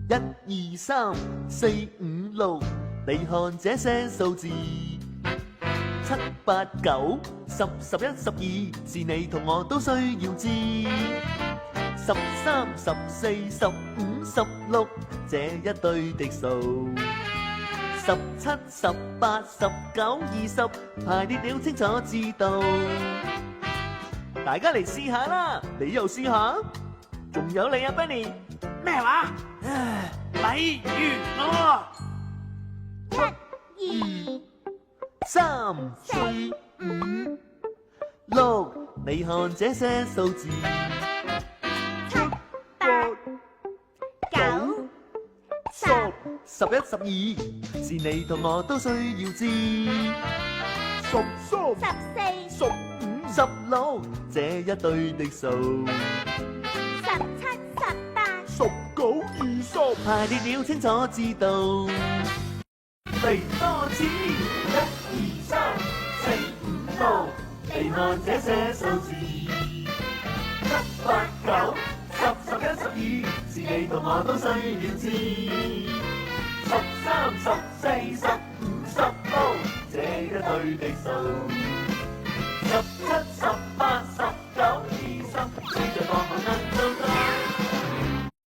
1、2、3、4、5、6，你看這些數字。7、8、9、10、11、12，是你同我都需要知。13、14、15、16，這一對的數。17、18、19、20，排列了清楚知道。大家嚟試下啦，你又試下。仲有你啊 Benny， 咩話？例如我1、2、3、4、5、6，你看這些數字。7、8、9、10、11、12，是你同我都需要知。13、14、15、16，這一對的數。17、18、19、20，排列了清楚知道。嚟多次，1、2、3、4、5、6，你看這些數字。7、8、9、10、11、12，是你同我都需要知。13、14、15、16，這一對的數。17、